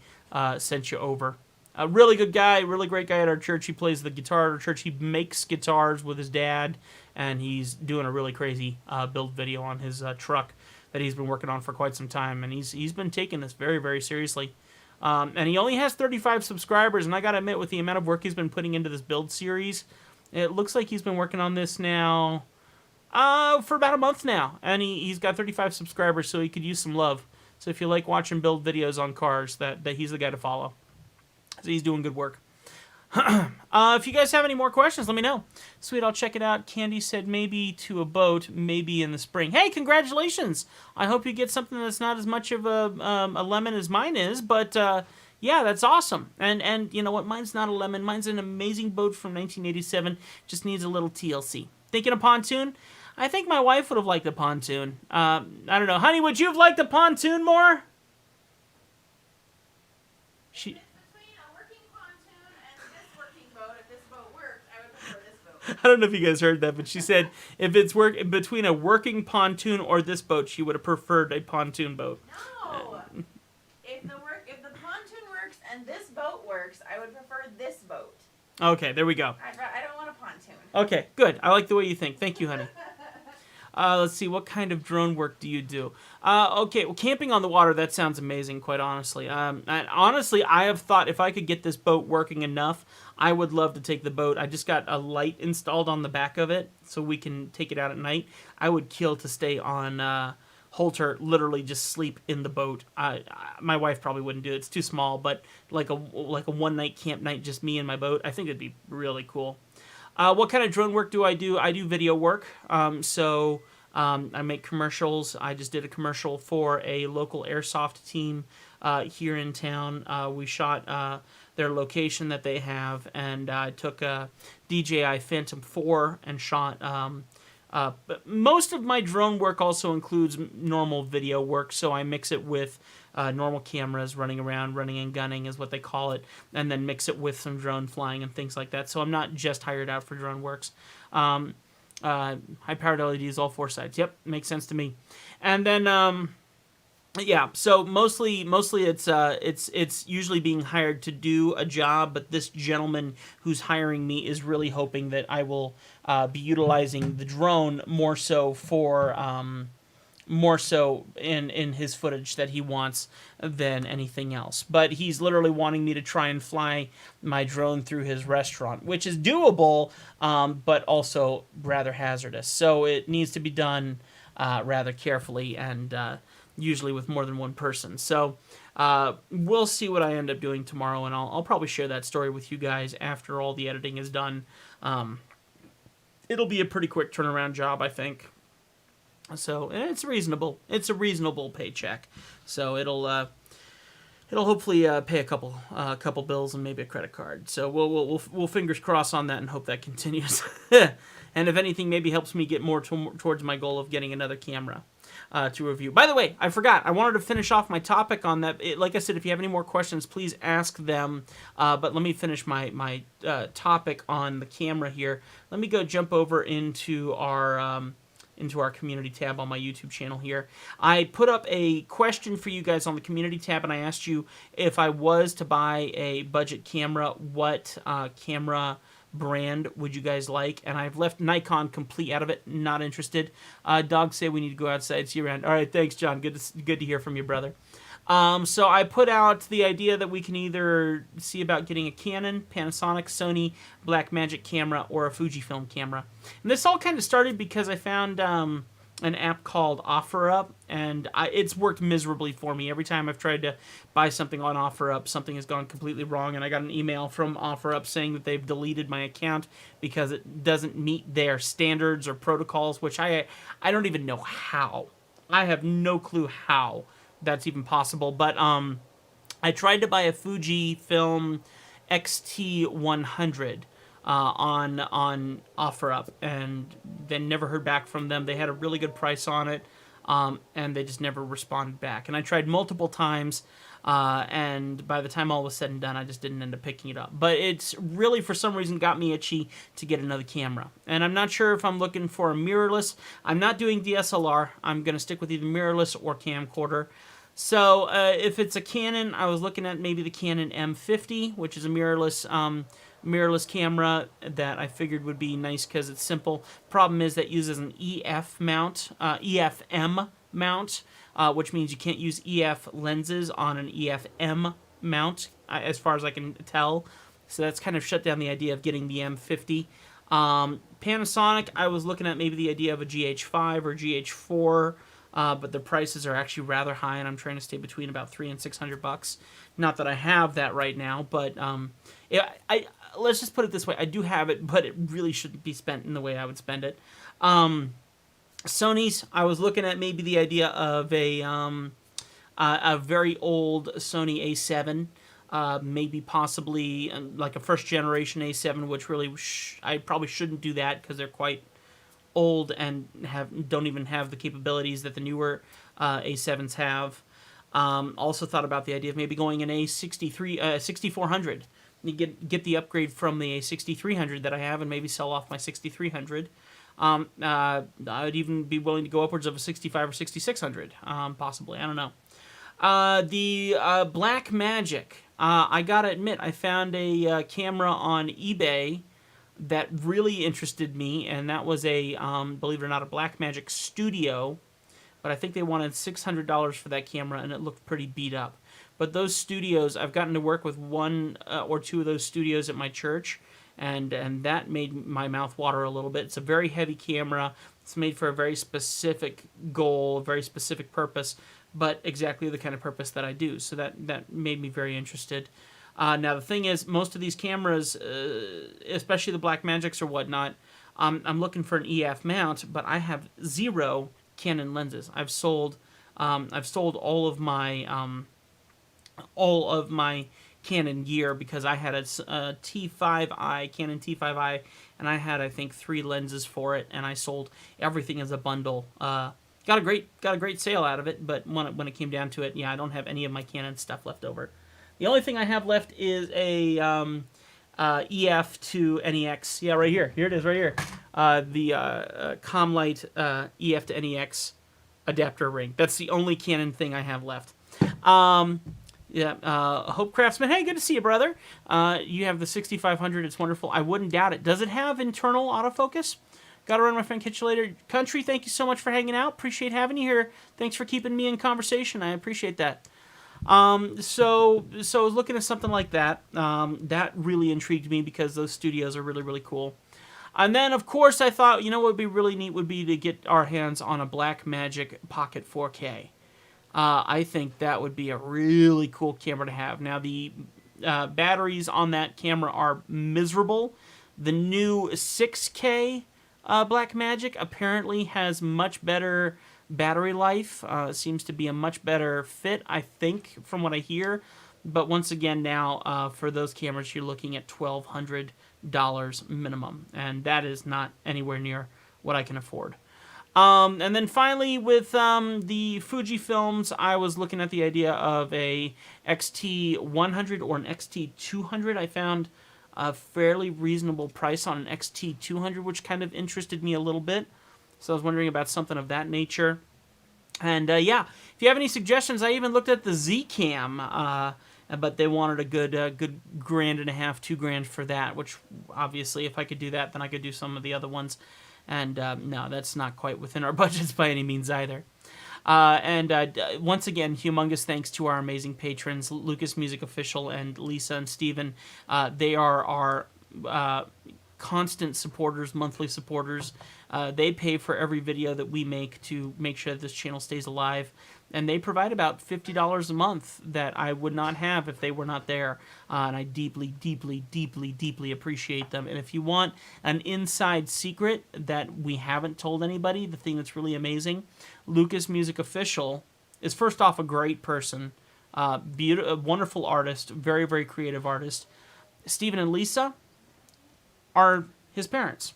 sent you over. A really good guy, really great guy at our church. He plays the guitar at our church. He makes guitars with his dad, and he's doing a really crazy build video on his truck that he's been working on for quite some time, and he's been taking this very, very seriously. And he only has 35 subscribers, and I gotta admit, with the amount of work he's been putting into this build series, it looks like he's been working on this now for about a month now, and he's got 35 subscribers, so he could use some love. So if you like watching build videos on cars, that he's the guy to follow. So he's doing good work. If you guys have any more questions, let me know. Sweet, I'll check it out. Candy said maybe to a boat, maybe in the spring. Hey, congratulations! I hope you get something that's not as much of a lemon as mine is, but yeah, that's awesome. And you know what? Mine's not a lemon. Mine's an amazing boat from 1987. Just needs a little TLC. Thinking a pontoon? I think my wife would have liked a pontoon. I don't know. Honey, would you have liked a pontoon more? She... Between a working pontoon and this working boat, if this boat works, I would prefer this boat. I don't know if you guys heard that, but she said if it's between a working pontoon or this boat, she would have preferred a pontoon boat. No! If the pontoon works and this boat works, I would prefer this boat. Okay, there we go. I don't want a pontoon. Okay, good. I like the way you think. Thank you, honey. Let's see, what kind of drone work do you do? Okay, well, camping on the water, that sounds amazing, quite honestly. And honestly, I have thought if I could get this boat working enough, I would love to take the boat. I just got a light installed on the back of it, so we can take it out at night. I would kill to stay on Holter, literally just sleep in the boat. My wife probably wouldn't do it. It's too small, but like a one-night camp night, just me and my boat, I think it'd be really cool. What kind of drone work do? I do video work. I make commercials. I just did a commercial for a local airsoft team here in town. We shot their location that they have, and I took a DJI Phantom 4 and shot... but most of my drone work also includes normal video work, so I mix it with normal cameras running around, running and gunning is what they call it, and then mix it with some drone flying and things like that. So I'm not just hired out for drone works. High-powered LEDs, all four sides. Yep, makes sense to me. And then, yeah, so mostly it's usually being hired to do a job, but this gentleman who's hiring me is really hoping that I will be utilizing the drone more so in his footage that he wants than anything else. But he's literally wanting me to try and fly my drone through his restaurant, which is doable, but also rather hazardous. So it needs to be done rather carefully and usually with more than one person. So we'll see what I end up doing tomorrow, and I'll probably share that story with you guys after all the editing is done. It'll be a pretty quick turnaround job, I think. So it's reasonable. It's a reasonable paycheck. So it'll hopefully pay a couple bills and maybe a credit card. So we'll fingers crossed on that and hope that continues. And if anything, maybe helps me get more towards my goal of getting another camera to review. By the way, I forgot. I wanted to finish off my topic on that. Like I said, if you have any more questions, please ask them. But let me finish my topic on the camera here. Let me go jump over into our community tab on my YouTube channel here. I put up a question for you guys on the community tab, and I asked you if I was to buy a budget camera, what camera brand would you guys like? And I've left Nikon complete out of it. Not interested. Dogs say we need to go outside, see you around. All right, thanks, John. Good to hear from you, brother. So I put out the idea that we can either see about getting a Canon, Panasonic, Sony, Blackmagic camera, or a Fujifilm camera. And this all kind of started because I found an app called OfferUp, and it's worked miserably for me. Every time I've tried to buy something on OfferUp, something has gone completely wrong, and I got an email from OfferUp saying that they've deleted my account because it doesn't meet their standards or protocols, which I don't even know how. I have no clue how that's even possible. But I tried to buy a Fujifilm X-T100 on OfferUp, and then never heard back from them. They had a really good price on it, and they just never responded back. And I tried multiple times, and by the time all was said and done, I just didn't end up picking it up. But it's really, for some reason, got me itchy to get another camera. And I'm not sure if I'm looking for a mirrorless. I'm not doing DSLR. I'm going to stick with either mirrorless or camcorder. So if it's a Canon, I was looking at maybe the Canon M50, which is a mirrorless camera that I figured would be nice because it's simple. Problem is that uses an EF mount, EFM mount, which means you can't use EF lenses on an EFM mount, as far as I can tell. So that's kind of shut down the idea of getting the M50. Panasonic, I was looking at maybe the idea of a GH5 or GH4, but the prices are actually rather high, and I'm trying to stay between about $300 and $600. Not that I have that right now, but let's just put it this way: I do have it, but it really shouldn't be spent in the way I would spend it. Sony's, I was looking at maybe the idea of a very old Sony A7. Maybe possibly like a first generation A7, which really I probably shouldn't do that because they're quite old and don't even have the capabilities that the newer A7s have. Also thought about the idea of maybe going an A63 6400. You get the upgrade from the A6300 that I have, and maybe sell off my 6300. I would even be willing to go upwards of a 65 or 6600, possibly. I don't know. The Black Magic. I gotta admit, I found a camera on eBay that really interested me, and that was a, believe it or not, a Black Magic Studio. But I think they wanted $600 for that camera, and it looked pretty beat up. But those studios, I've gotten to work with one or two of those studios at my church, and that made my mouth water a little bit. It's a very heavy camera. It's made for a very specific goal, a very specific purpose, but exactly the kind of purpose that I do. So that made me very interested. Now, the thing is, most of these cameras, especially the Black Magics or whatnot, I'm looking for an EF mount, but I have 0 Canon lenses. I've sold all of my Canon gear because I had a T5i, Canon T5i, and I had, I think, 3 lenses for it, and I sold everything as a bundle. Got a great sale out of it, but when it came down to it, yeah, I don't have any of my Canon stuff left over. The only thing I have left is a EF to NEX. Yeah, right here. Here it is, right here. The Comlight EF to NEX adapter ring. That's the only Canon thing I have left. Hope Craftsman. Hey, good to see you, brother. You have the 6500. It's wonderful. I wouldn't doubt it. Does it have internal autofocus? Gotta run, my friend. Catch you later. Country, thank you so much for hanging out. Appreciate having you here. Thanks for keeping me in conversation. I appreciate that. So I was looking at something like that. That really intrigued me because those studios are really, really cool. And then, of course, I thought, what would be really neat would be to get our hands on a Blackmagic Pocket 4K. I think that would be a really cool camera to have. Now, the batteries on that camera are miserable. The new 6K Blackmagic apparently has much better battery life. Seems to be a much better fit, I think, from what I hear. But once again, now, for those cameras, you're looking at $1,200 minimum. And that is not anywhere near what I can afford. And then finally, with the Fujifilms, I was looking at the idea of a XT100 or an XT200. I found a fairly reasonable price on an XT200, which kind of interested me a little bit. So I was wondering about something of that nature. And if you have any suggestions, I even looked at the Z-Cam, but they wanted a good $1.5, $2,000 for that, which obviously if I could do that, then I could do some of the other ones. And no, that's not quite within our budgets by any means either. Once again, humongous thanks to our amazing patrons, Lucas Music Official and Lisa and Steven. They are our constant supporters, monthly supporters. They pay for every video that we make to make sure that this channel stays alive. And they provide about $50 a month that I would not have if they were not there. And I deeply, deeply, deeply, deeply appreciate them. And if you want an inside secret that we haven't told anybody, the thing that's really amazing, Lucas Music Official is first off a great person, a wonderful artist, very, very creative artist. Steven and Lisa are his parents,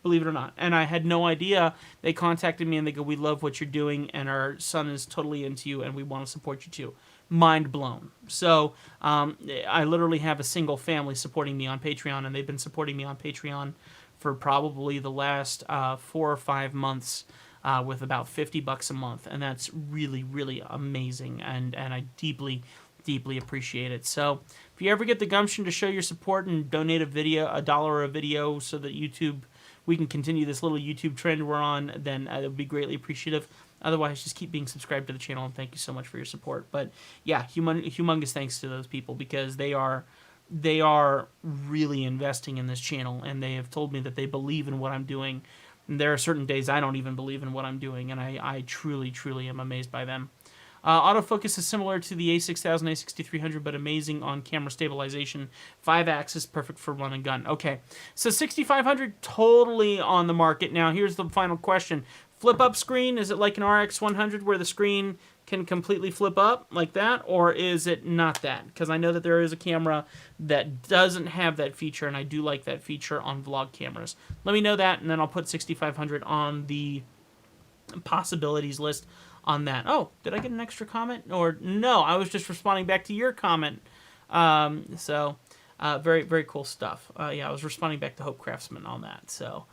believe it or not. And I had no idea. They contacted me and they go, "We love what you're doing and our son is totally into you and we want to support you too." Mind blown. So I literally have a single family supporting me on Patreon, and they've been supporting me on Patreon for probably the last 4 or 5 months with about $50 a month. And that's really, really amazing. And I deeply, deeply appreciate it. So if you ever get the gumption to show your support and donate $1 a video so that YouTube we can continue this little YouTube trend we're on, then it would be greatly appreciative. Otherwise, just keep being subscribed to the channel, and thank you so much for your support. But yeah, humongous thanks to those people, because they are really investing in this channel, and they have told me that they believe in what I'm doing. And there are certain days I don't even believe in what I'm doing, and I truly, truly am amazed by them. Autofocus is similar to the A6000, A6300, but amazing on camera stabilization. 5-axis, perfect for run and gun. Okay, so 6500, totally on the market. Now, here's the final question. Flip-up screen, is it like an RX 100 where the screen can completely flip up like that, or is it not that? Because I know that there is a camera that doesn't have that feature, and I do like that feature on vlog cameras. Let me know that, and then I'll put 6500 on the possibilities list on that. Oh, did I get an extra comment? Or no, I was just responding back to your comment. Very, very cool stuff. Yeah, I was responding back to Hope Craftsman on that. So,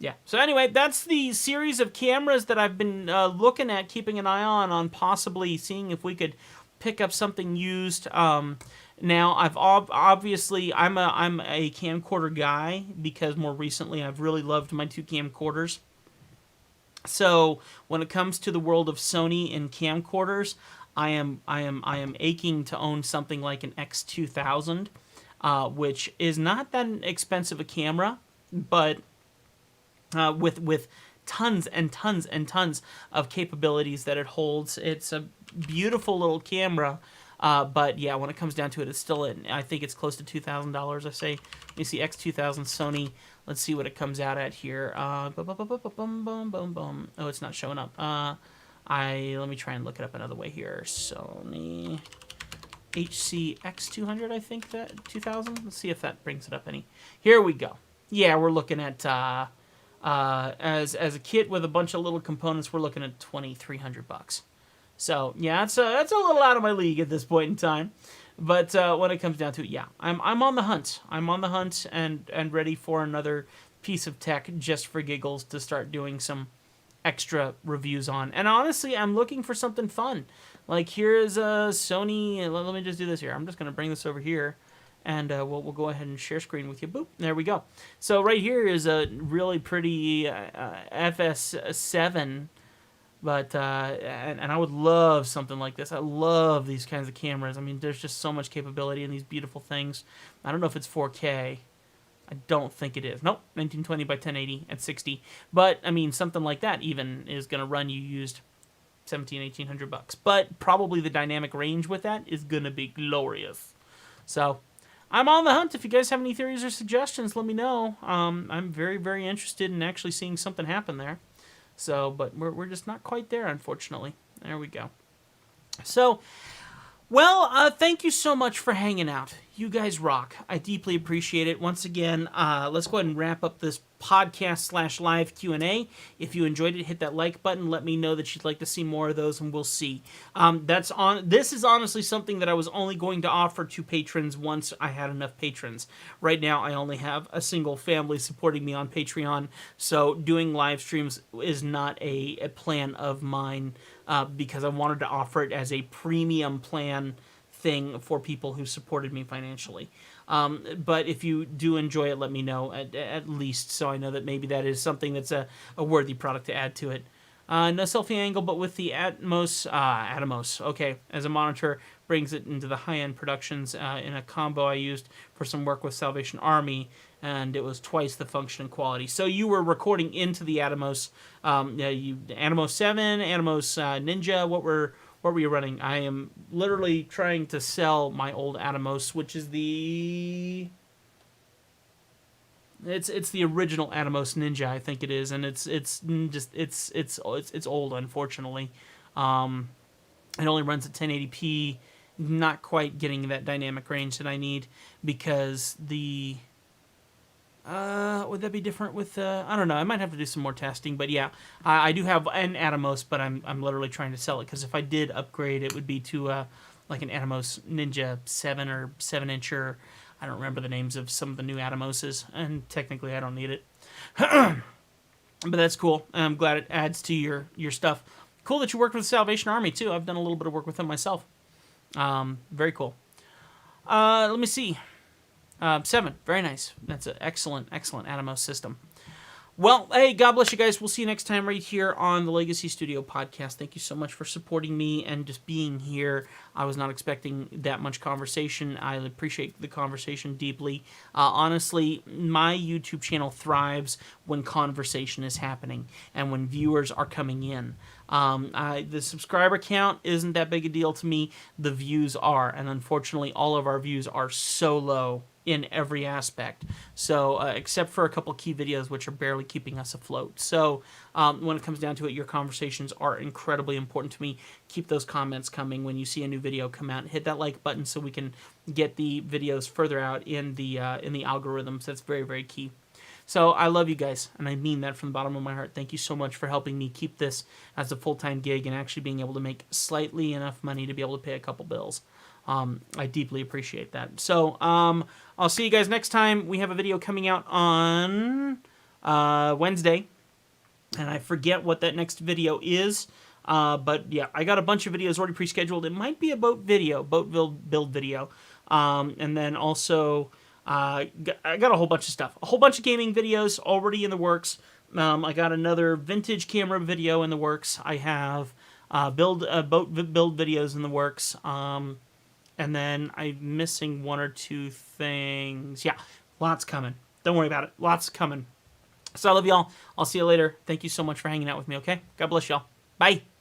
yeah. So anyway, that's the series of cameras that I've been looking at, keeping an eye on possibly seeing if we could pick up something used. Now, I've obviously I'm a camcorder guy, because more recently I've really loved my 2 camcorders. So when it comes to the world of Sony and camcorders, I am aching to own something like an X2000, which is not that expensive a camera, but with tons and tons and tons of capabilities that it holds. It's a beautiful little camera, but yeah, when it comes down to it, it's still I think it's close to $2,000. I say, let me see, X2000 Sony. Let's see what it comes out at here. Oh, it's not showing up. Let me try and look it up another way here. Sony HC X200, I think that 2000. Let's see if that brings it up any. Here we go. Yeah, we're looking at as a kit with a bunch of little components, we're looking at $2,300. So yeah, that's a little out of my league at this point in time. But when it comes down to it, yeah, I'm on the hunt. I'm on the hunt and ready for another piece of tech just for giggles to start doing some extra reviews on. And honestly, I'm looking for something fun. Like, here's a Sony. Let me just do this here. I'm just going to bring this over here, and we'll go ahead and share screen with you. Boop, there we go. So right here is a really pretty FS7. But, and I would love something like this. I love these kinds of cameras. I mean, there's just so much capability in these beautiful things. I don't know if it's 4K. I don't think it is. Nope, 1920 by 1080 at 60. But, I mean, something like that even is going to run you used $1,700-1,800. But probably the dynamic range with that is going to be glorious. So, I'm on the hunt. If you guys have any theories or suggestions, let me know. I'm very, very interested in actually seeing something happen there. So, but we're just not quite there, unfortunately. There we go. So, well, thank you so much for hanging out. You guys rock. I deeply appreciate it. Once again, let's go ahead and wrap up this podcast/live Q&A. If you enjoyed it, hit that like button. Let me know that you'd like to see more of those, and we'll see. This is honestly something that I was only going to offer to patrons once I had enough patrons. Right now, I only have a single family supporting me on Patreon, so doing live streams is not a plan of mine, because I wanted to offer it as a premium plan thing for people who supported me financially. But if you do enjoy it, let me know at least, so I know that maybe that is something that's a worthy product to add to it. No selfie angle, but with the Atomos, okay, as a monitor, brings it into the high-end productions in a combo I used for some work with Salvation Army, and it was twice the function and quality. So you were recording into the Atomos, Atomos 7, Atomos Ninja, what were you running? I am literally trying to sell my old Atomos, which is it's the original Atomos Ninja, I think it is, and it's old, unfortunately. It only runs at 1080p, not quite getting that dynamic range that I need, because the would that be different with I don't know, I might have to do some more testing, but yeah, I do have an Atomos, but I'm literally trying to sell it, because if I did upgrade, it would be to like an Atomos Ninja 7 or 7-incher. I don't remember the names of some of the new Atomoses, and technically I don't need it. But that's cool. I'm glad it adds to your stuff. Cool that you worked with Salvation Army too. I've done a little bit of work with them myself. Very cool. Let me see. 7. Very nice. That's an excellent, excellent Atomos system. Well, hey, God bless you guys. We'll see you next time right here on the Legacy Studio podcast. Thank you so much for supporting me and just being here. I was not expecting that much conversation. I appreciate the conversation deeply. Honestly, my YouTube channel thrives when conversation is happening and when viewers are coming in. The subscriber count isn't that big a deal to me. The views are, and unfortunately, all of our views are so low in every aspect. So, except for a couple key videos, which are barely keeping us afloat. So, when it comes down to it, your conversations are incredibly important to me. Keep those comments coming when you see a new video come out. Hit that like button so we can get the videos further out in the algorithms. That's very, very key. So I love you guys, and I mean that from the bottom of my heart. Thank you so much for helping me keep this as a full-time gig and actually being able to make slightly enough money to be able to pay a couple bills. I deeply appreciate that. So I'll see you guys next time. We have a video coming out on Wednesday, and I forget what that next video is. But yeah, I got a bunch of videos already pre-scheduled. It might be a boat build video. And then also... I got a whole bunch of stuff. A whole bunch of gaming videos already in the works. I got another vintage camera video in the works. I have boat build videos in the works. And then I'm missing one or two things. Yeah, lots coming. Don't worry about it. Lots coming. So I love y'all. I'll see you later. Thank you so much for hanging out with me, okay? God bless y'all. Bye.